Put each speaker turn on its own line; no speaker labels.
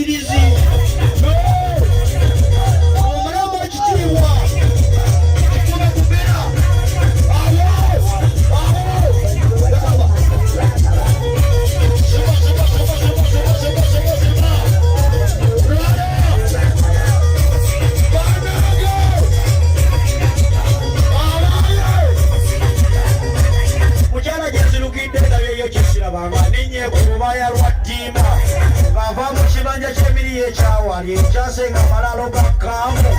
irizi omulamu ekitiibwa kikuna kubera mukyala gyezirukidde ndabyeyo kyesirabanga ninye ku lubaya lwa ttimba ng'ava mu kibanja ky'emiri y'ekyawali ekyasenga malalo ga kambu